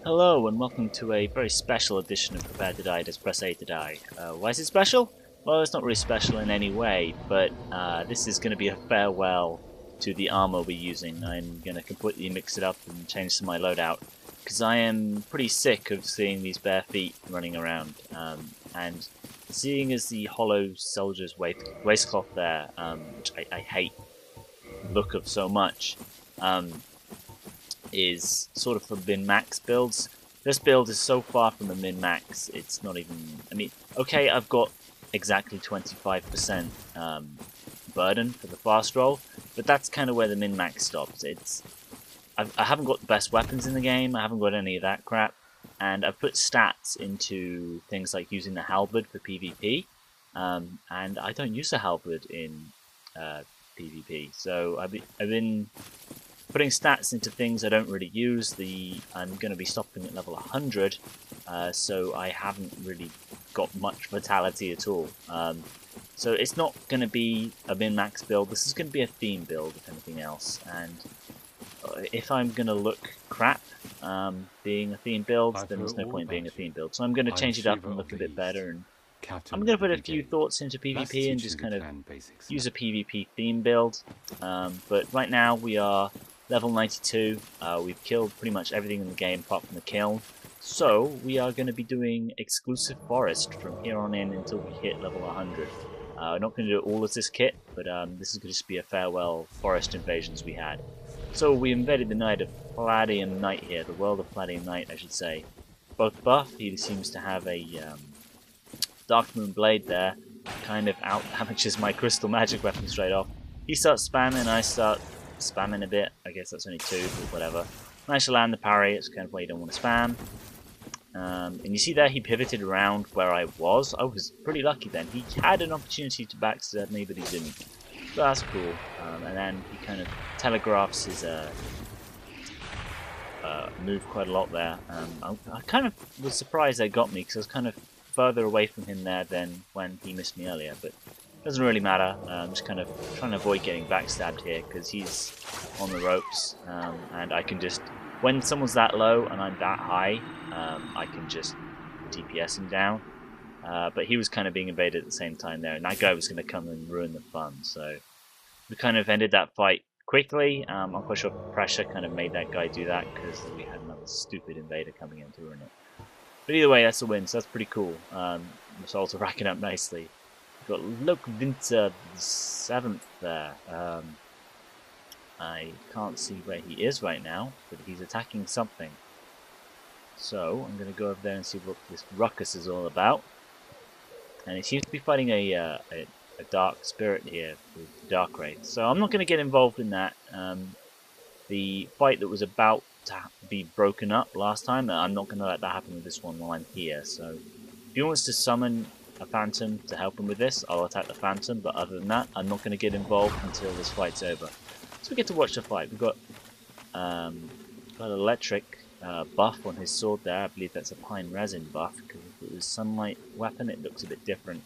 Hello and welcome to a very special edition of Prepare to Die, Just Press A to Die. Why is it special? Well, it's not really special in any way, but this is going to be a farewell to the armor we're using. I'm going to completely mix it up and change some of my loadout, because I am pretty sick of seeing these bare feet running around, and seeing as the hollow soldier's waistcloth there, which I hate the look of so much, is sort of for min-max builds. This build is so far from a min-max, it's not even... I mean, okay, I've got exactly 25% burden for the fast roll, but that's kind of where the min-max stops. I haven't got the best weapons in the game, I haven't got any of that crap, and I've put stats into things like using the halberd for PvP, and I don't use the halberd in PvP, so I've been putting stats into things I don't really use. I'm going to be stopping at level 100, so I haven't really got much vitality at all. So it's not going to be a min-max build, this is going to be a theme build if anything else, and if I'm going to look crap being a theme build, then there's no point being a theme build. So I'm going to change it up and look a bit better, and I'm going to put a few thoughts into PvP and just kind of use a PvP theme build. But right now we are level 92, we've killed pretty much everything in the game apart from the kiln, so we are going to be doing exclusive forest from here on in until we hit level 100. We're not going to do all of this kit, but this is going to just be a farewell forest invasions we had. So we invaded the night of Palladium Night here, the world of Palladium Night I should say. Both buff, he seems to have a Dark Moon Blade there, kind of out damages my crystal magic weapon straight off. He starts spamming, I start spamming a bit. I guess that's only two, but whatever. Managed to land the parry, it's kind of why you don't want to spam. And you see there he pivoted around where I was. I was pretty lucky then. He had an opportunity to backstab me, but he didn't. So that's cool. And then he kind of telegraphs his move quite a lot there. I kind of was surprised they got me, because I was kind of further away from him there than when he missed me earlier. But doesn't really matter. I'm just kind of trying to avoid getting backstabbed here because he's on the ropes, and I can just, when someone's that low and I'm that high, I can just DPS him down. But he was kind of being invaded at the same time there, and that guy was going to come and ruin the fun. So we kind of ended that fight quickly. I'm quite sure pressure kind of made that guy do that because we had another stupid invader coming in to ruin it. But either way, that's a win, so that's pretty cool. Results are racking up nicely. Got Luke Winter 7th there. I can't see where he is right now, but he's attacking something. So I'm going to go over there and see what this ruckus is all about. And he seems to be fighting a dark spirit here with Dark Wraith. So I'm not going to get involved in that. The fight that was about to be broken up last time, I'm not going to let that happen with this one while I'm here. So if he wants to summon a phantom to help him with this, I'll attack the phantom, but other than that, I'm not going to get involved until this fight's over. So we get to watch the fight. We've got electric buff on his sword there. I believe that's a pine resin buff, because if it was sunlight weapon it looks a bit different.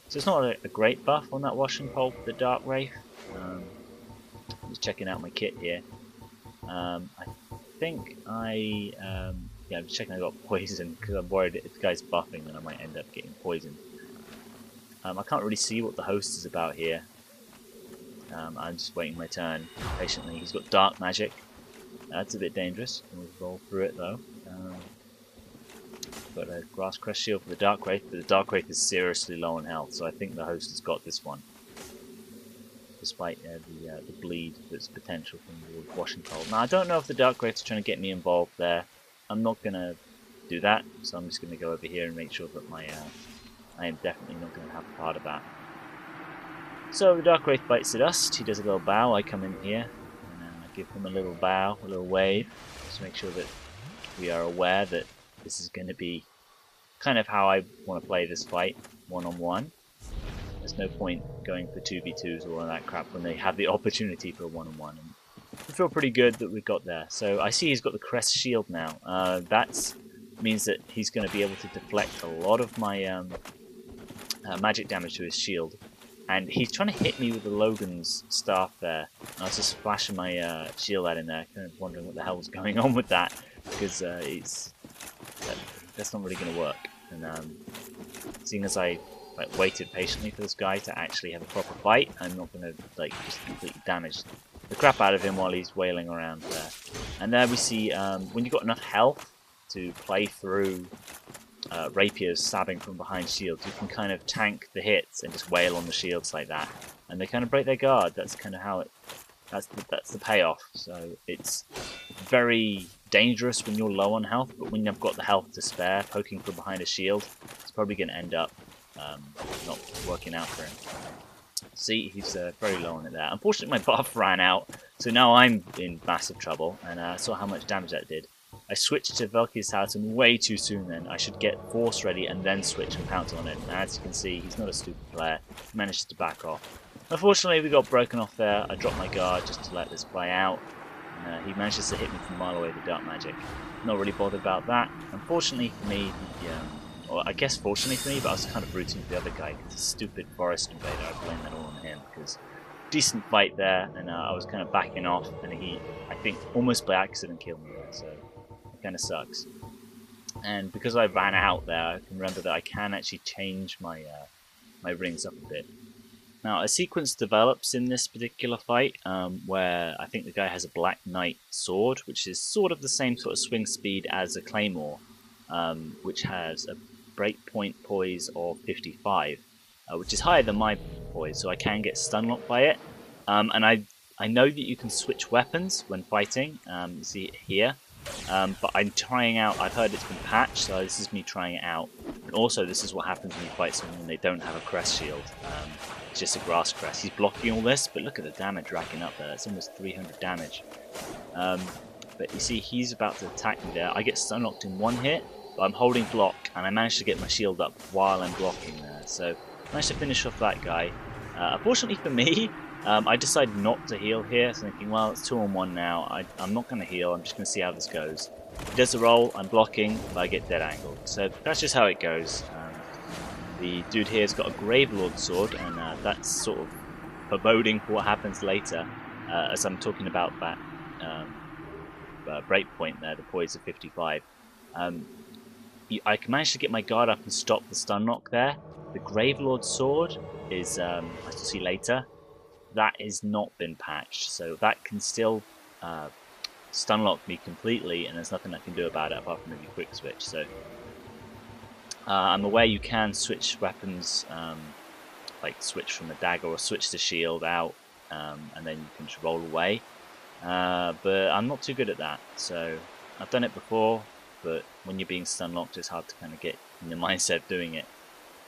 So it's not a great buff on that washing pole for the Dark Wraith. I'm just checking out my kit here. I think I'm just checking I got poison, because I'm worried if the guy's buffing then I might end up getting poisoned. I can't really see what the host is about here. I'm just waiting my turn patiently. He's got dark magic. That's a bit dangerous. We'll roll through it though. Got a grass crest shield for the Dark Wraith, but the Dark Wraith is seriously low on health, so I think the host has got this one. Despite the bleed that's potential from the washing pole. Now I don't know if the Dark Wraith is trying to get me involved there. I'm not going to do that, so I'm just going to go over here and make sure that I am definitely not going to have a part of that. So the Dark Wraith bites the dust, he does a little bow, I come in here, and I give him a little bow, a little wave, just to make sure that we are aware that this is going to be kind of how I want to play this fight, one-on-one. There's no point going for 2v2s or all of that crap when they have the opportunity for a one-on-one. And we feel pretty good that we got there. So I see he's got the crest shield now. That means that he's going to be able to deflect a lot of my magic damage to his shield. And he's trying to hit me with the Logan's staff there. I was just flashing my shield at him there, kind of wondering what the hell was going on with that. Because it's That's not really going to work. And seeing as I waited patiently for this guy to actually have a proper fight, I'm not going to just completely damage the crap out of him while he's wailing around there. And there we see when you've got enough health to play through rapiers stabbing from behind shields, you can kind of tank the hits and just wail on the shields like that, and they kind of break their guard. That's kind of how it. That's the payoff. So it's very dangerous when you're low on health, but when you've got the health to spare, poking from behind a shield, it's probably going to end up not working out for him. See, he's very low on it there. Unfortunately, my buff ran out, so now I'm in massive trouble, and I saw how much damage that did. I switched to Valkyrie's Talisman way too soon then. I should get Force ready and then switch and pounce on it. And as you can see, he's not a stupid player. He managed to back off. Unfortunately, we got broken off there. I dropped my guard just to let this play out. He manages to hit me from a mile away with dark magic. Not really bothered about that. Unfortunately for me, or I guess fortunately for me, but I was kind of rooting for the other guy because the stupid forest invader. I blame that all on him because decent fight there, and I was kind of backing off, and he, I think, almost by accident killed me there. So it kind of sucks. And because I ran out there, I can remember that I can actually change my my rings up a bit. Now, a sequence develops in this particular fight where I think the guy has a Black Knight sword, which is sort of the same sort of swing speed as a Claymore, which has a breakpoint poise of 55, which is higher than my poise, so I can get stun locked by it. And I know that you can switch weapons when fighting, you see it here, but I'm trying out, I've heard it's been patched, so this is me trying it out. And also, this is what happens when you fight someone when they don't have a crest shield. It's just a grass crest. He's blocking all this, but look at the damage racking up there. It's almost 300 damage. But you see, he's about to attack me there. I get stun locked in one hit, but I'm holding block, and I managed to get my shield up while I'm blocking there. So I managed to finish off that guy. Unfortunately for me, I decided not to heal here, so thinking, well, it's 2-on-1 now. I'm not going to heal. I'm just going to see how this goes. He does a roll, I'm blocking, but I get dead angled. So that's just how it goes. The dude here's got a Gravelord sword, and that's sort of foreboding for what happens later, as I'm talking about that breakpoint there, the poise of 55. I managed to get my guard up and stop the stun lock there. The Gravelord sword is, as you'll see later, that has not been patched, so that can still stun lock me completely, and there's nothing I can do about it apart from maybe quick switch. So I'm aware you can switch weapons, like switch from a dagger or switch the shield out, and then you can just roll away. But I'm not too good at that, so I've done it before, but when you're being stun locked, it's hard to kind of get in the mindset of doing it.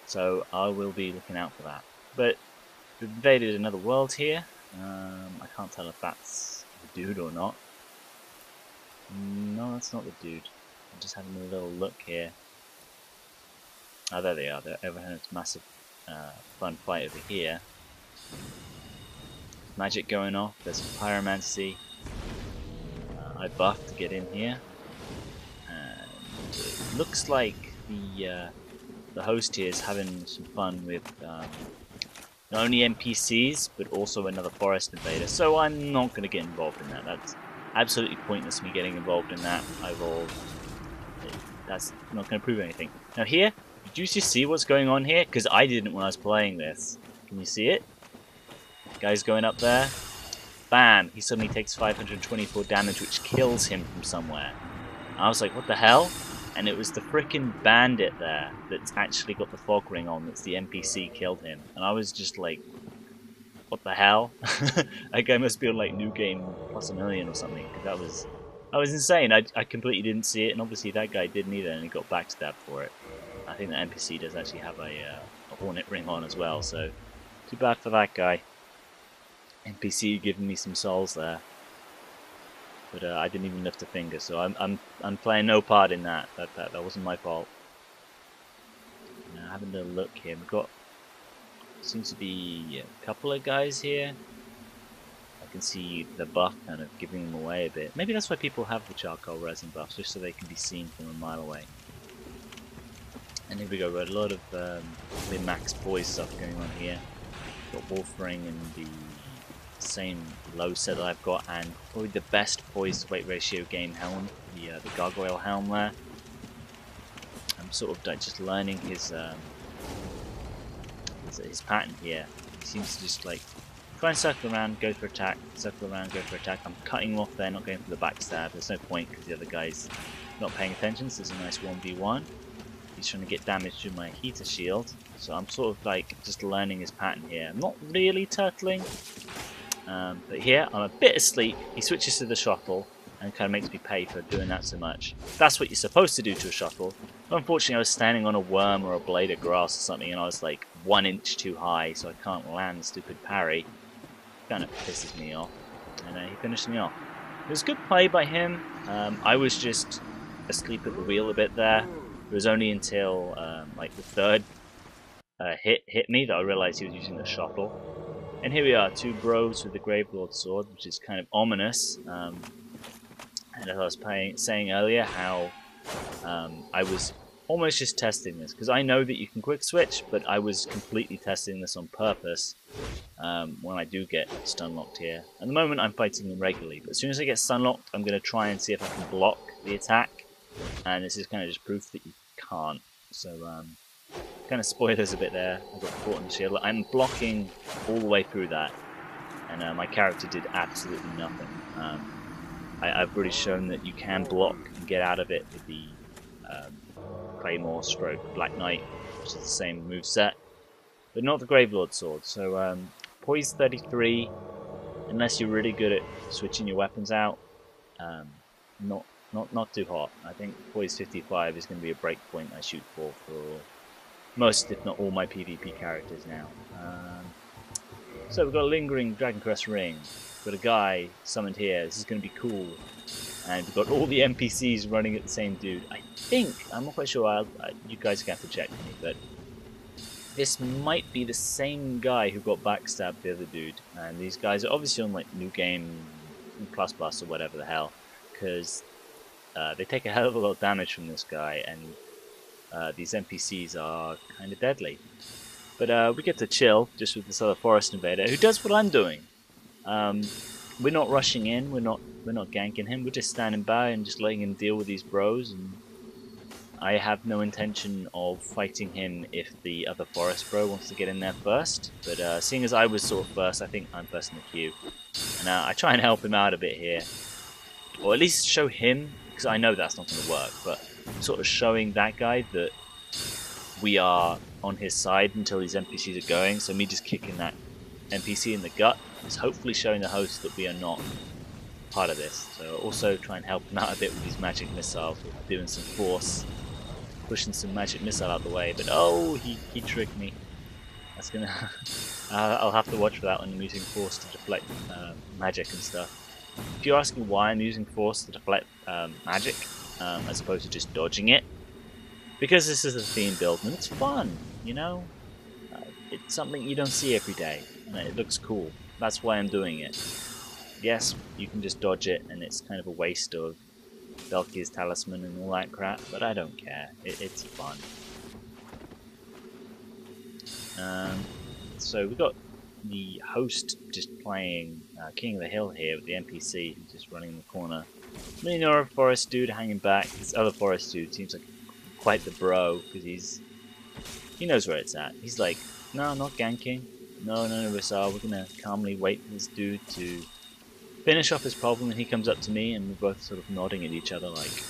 So I will be looking out for that. But we've invaded another world here. I can't tell if that's the dude or not. No, that's not the dude. I'm just having a little look here. Oh, there they are. They're over here. It's a massive fun fight over here. Magic going off. There's some pyromancy. I buffed to get in here. And it looks like the host here is having some fun with not only NPCs, but also another forest invader. So I'm not going to get involved in that. That's absolutely pointless, me getting involved in that. That's not going to prove anything. Now here, did you just see what's going on here? Because I didn't when I was playing this. Can you see it? Guy's going up there. Bam! He suddenly takes 524 damage, which kills him from somewhere. I was like, what the hell? And it was the frickin' bandit there that's actually got the fog ring on. That's the NPC killed him. And I was just like, what the hell? That guy must be on like New Game plus 1,000,000 or something. Because that was insane. I completely didn't see it, and obviously that guy didn't either, and he got backstabbed for it. I think the NPC does actually have a hornet ring on as well, so too bad for that guy. NPC giving me some souls there, but I didn't even lift a finger, so I'm playing no part in that. That wasn't my fault. Now, having a look here, we've got seems to be a couple of guys here. I can see the buff kind of giving them away a bit. Maybe that's why people have the charcoal resin buffs, just so they can be seen from a mile away. And here we go, got a lot of min-max poise stuff going on here. Got Wolfring and the same low set that I've got, and probably the best poise to weight ratio game helm, the gargoyle helm there. I'm sort of like just learning his pattern here. He seems to just like try and circle around, go for attack, circle around, go for attack. I'm cutting him off there, not going for the backstab. There's no point because the other guy's not paying attention, so it's a nice 1v1. He's trying to get damage to my heater shield, so I'm sort of like just learning his pattern here. I'm not really turtling, but here I'm a bit asleep. He switches to the shuttle and kind of makes me pay for doing that so much. That's what you're supposed to do to a shuttle. But unfortunately, I was standing on a worm or a blade of grass or something, and I was like 1 inch too high, so I can't land stupid parry. Kind of pisses me off, and he finished me off. It was good play by him. I was just asleep at the wheel a bit there. It was only until like the third hit me that I realized he was using the shuttle. And here we are, 2 bros with the Gravelord sword, which is kind of ominous. And as I was saying earlier, how I was almost just testing this, because I know that you can quick switch, but I was completely testing this on purpose when I do get stun locked here. At the moment I'm fighting them regularly, but as soon as I get stun locked, I'm going to try and see if I can block the attack, and this is kind of just proof that you can't. So kind of spoilers a bit there. I got caught in the shield. I'm blocking all the way through that, and my character did absolutely nothing. I've already shown that you can block and get out of it with the Claymore stroke Black Knight, which is the same moveset, but not the Gravelord sword. So poise 33, unless you're really good at switching your weapons out, not too hot. I think poise 55 is going to be a breakpoint I shoot for most, if not all, my PvP characters now. So we've got a lingering Dragon Crest ring. We've got a guy summoned here. This is going to be cool. And we've got all the NPCs running at the same dude. I think, I'm not quite sure, you guys are going to have to check me, but this might be the same guy who got backstabbed the other dude. And these guys are obviously on like New Game Plus or whatever the hell, because they take a hell of a lot of damage from this guy, and these NPCs are kind of deadly. But we get to chill just with this other forest invader who does what I'm doing. We're not rushing in, we're not ganking him, we're just standing by and just letting him deal with these bros, and I have no intention of fighting him if the other forest bro wants to get in there first, but seeing as I was sort of first, I think I'm first in the queue, and I try and help him out a bit here, or at least show him, because I know that's not going to work, but sort of showing that guy that we are on his side until these NPCs are going, so me just kicking that NPC in the gut is hopefully showing the host that we are not part of this. So also try and help him out a bit with these magic missiles, doing some force, pushing some magic missile out the way, but oh, he tricked me. That's gonna I'll have to watch for that when I'm using force to deflect magic and stuff. If you're asking why I'm using force to deflect magic as opposed to just dodging it, because this is a theme build and it's fun, you know? It's something you don't see every day, and it looks cool. That's why I'm doing it. Yes, you can just dodge it, and it's kind of a waste of Velkir's talisman and all that crap, but I don't care. It's fun. So we've got the host just playing King of the Hill here with the NPC who's just running in the corner. Minor forest dude hanging back. This other forest dude seems like quite the bro, because he knows where it's at. He's like, no, not ganking. No, Rissar, we're gonna calmly wait for this dude to finish off his problem, and he comes up to me, and we're both sort of nodding at each other like,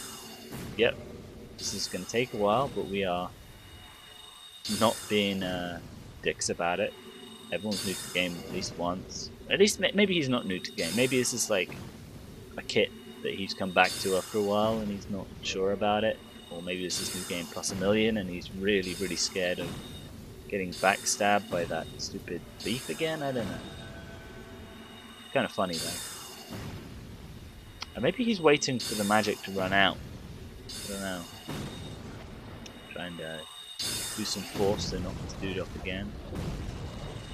yep, this is gonna take a while, but we are not being dicks about it. Everyone's new to the game at least once. At least, maybe he's not new to the game. Maybe this is like a kit that he's come back to after a while, and he's not sure about it. Or maybe this is New Game Plus 1,000,000 and he's really, really scared of getting backstabbed by that stupid thief again? I don't know. Kind of funny though. Or maybe he's waiting for the magic to run out. I don't know. Trying to do some force to knock this dude off again.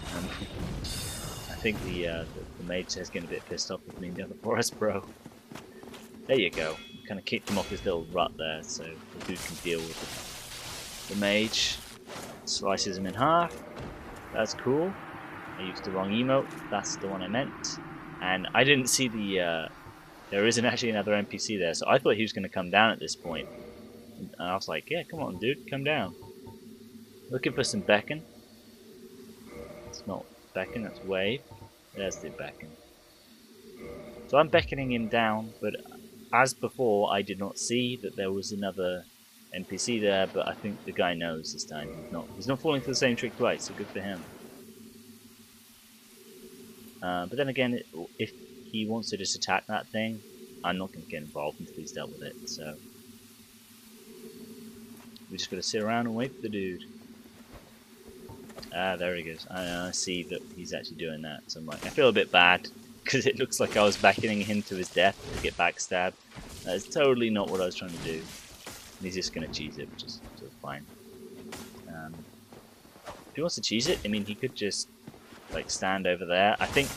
I think the mage is getting a bit pissed off with me and the other forest bro. There you go. Kind of kicked him off his little rut there, so the dude can deal with the mage. Slices him in half. That's cool. I used the wrong emote. That's the one I meant. And I didn't see the... there isn't actually another NPC there, so I thought he was going to come down at this point. And I was like, yeah, come on, dude, come down. Looking for some beacon. It's not beacon, that's wave. There's the beacon. So I'm beckoning him down, but as before, I did not see that there was another NPC there, but I think the guy knows this time. He's not falling for the same trick twice, so good for him. But then again, if he wants to just attack that thing, I'm not going to get involved until he's dealt with it, so we just got to sit around and wait for the dude. Ah, there he goes. I see that he's actually doing that, so I'm like, I feel a bit bad, because it looks like I was beckoning him to his death to get backstabbed. That's totally not what I was trying to do. And he's just going to cheese it, which is sort of fine. If he wants to cheese it, I mean, he could just like stand over there. I think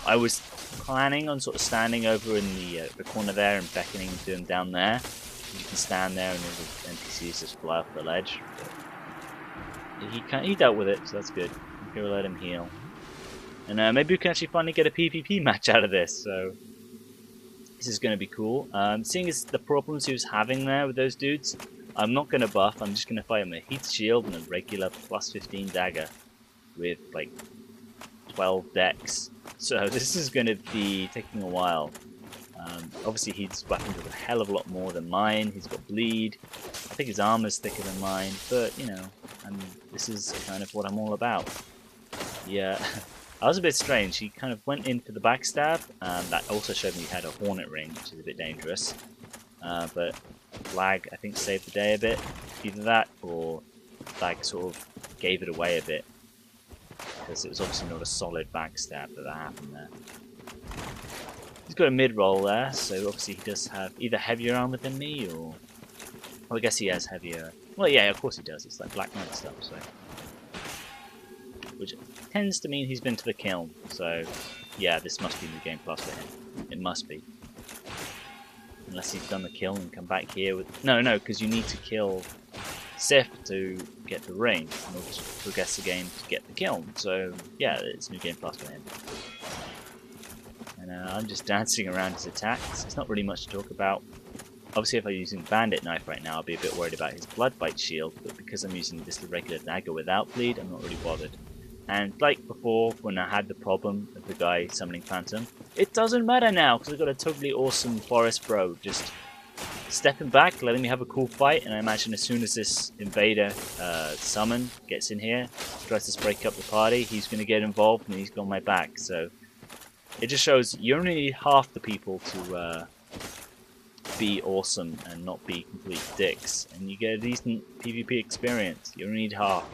I was planning on sort of standing over in the corner there and beckoning to him down there. You can stand there and the NPCs just fly off the ledge. But he dealt with it, so that's good. I'm going to let him heal. And maybe we can actually finally get a PvP match out of this, so this is going to be cool. Seeing as the problems he was having there with those dudes, I'm not going to buff, I'm just going to fight him with a heat shield and a regular plus 15 dagger with like 12 decks. So this is going to be taking a while. Obviously his weapons are a hell of a lot more than mine. He's got bleed. I think his armor's thicker than mine, but you know, this is kind of what I'm all about. Yeah, I was a bit strange. He kind of went in for the backstab. That also showed me he had a hornet ring, which is a bit dangerous. But lag, I think, saved the day a bit. Either that or lag sort of gave it away a bit. Because it was obviously not a solid backstab that happened there. He's got a mid-roll there, so obviously he does have either heavier armor than me, or... Well, I guess he has heavier... Well, yeah, of course he does. It's like Black Knight stuff, so... Which tends to mean he's been to the kiln, so... Yeah, this must be New Game Plus for him. It must be. Unless he's done the kiln and come back here with... No, because you need to kill Sif to get the ring in order to progress the game to get the kiln. So, yeah, it's New Game Plus for him. And I'm just dancing around his attacks. It's not really much to talk about. Obviously, if I'm using Bandit Knife right now, I'll be a bit worried about his Blood Bite shield, but because I'm using just a regular dagger without bleed, I'm not really bothered. And like before, when I had the problem of the guy summoning Phantom, it doesn't matter now, because I've got a totally awesome Forest Bro just stepping back, letting me have a cool fight, and I imagine as soon as this invader summon gets in here, tries to break up the party, he's going to get involved and he's got my back, so... It just shows you only need half the people to be awesome and not be complete dicks, and you get a decent PvP experience. You only need half.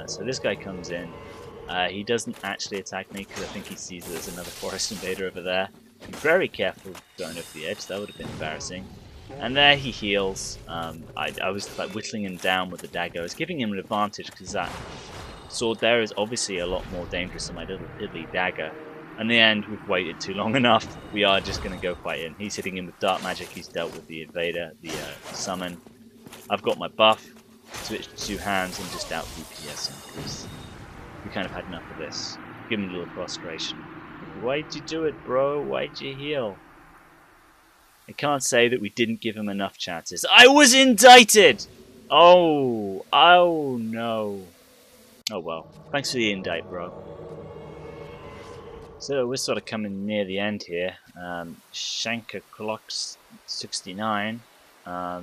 So this guy comes in. He doesn't actually attack me because I think he sees that there's another forest invader over there. Be very careful going over the edge. That would have been embarrassing. And there he heals. I was like whittling him down with the dagger. I was giving him an advantage because that sword there is obviously a lot more dangerous than my little diddly dagger. In the end, we've waited too long enough. We are just going to go fight him. He's hitting him with dark magic. He's dealt with the invader, the summon. I've got my buff, switched to 2 hands, and just out DPS him because we kind of had enough of this. Give him a little frustration. Why'd you do it, bro? Why'd you heal? I can't say that we didn't give him enough chances. I was indicted! Oh no. Oh well. Thanks for the indict, bro. So we're sort of coming near the end here. Shanker clocks 69. Yeah,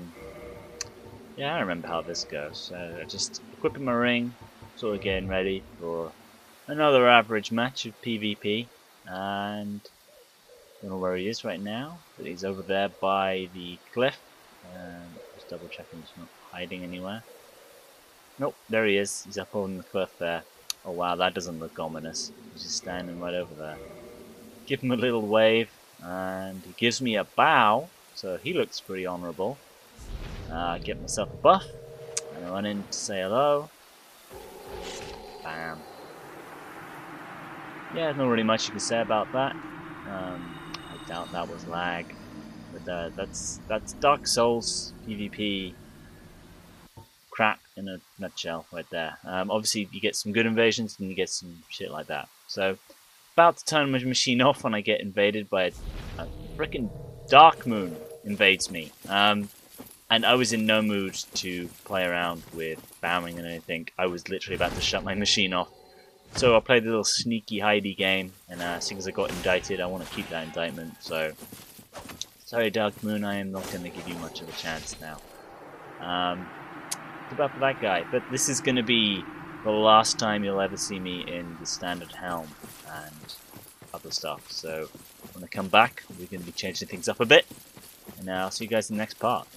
I don't remember how this goes. So just equipping my ring, sort of getting ready for another average match of PvP. And I don't know where he is right now, but he's over there by the cliff. Just double checking he's not hiding anywhere. Nope, there he is. He's up on the cliff there. Oh wow, that doesn't look ominous. He's just standing right over there. Give him a little wave, and he gives me a bow, so he looks pretty honourable. Get myself a buff, and I run in to say hello. Bam. Yeah, there's not really much you can say about that. I doubt that was lag, but that's Dark Souls PvP crap in a nutshell right there. Obviously you get some good invasions and you get some shit like that. So about to turn my machine off when I get invaded by a freaking Dark Moon invades me. And I was in no mood to play around with bowing and anything. I was literally about to shut my machine off. So I played a little sneaky hidey game, and seeing as I got indicted, I want to keep that indictment. So, sorry Dark Moon, I am not going to give you much of a chance now. Too bad for that guy. But this is going to be the last time you'll ever see me in the standard helm and other stuff. So when I come back, we're going to be changing things up a bit. And I'll see you guys in the next part.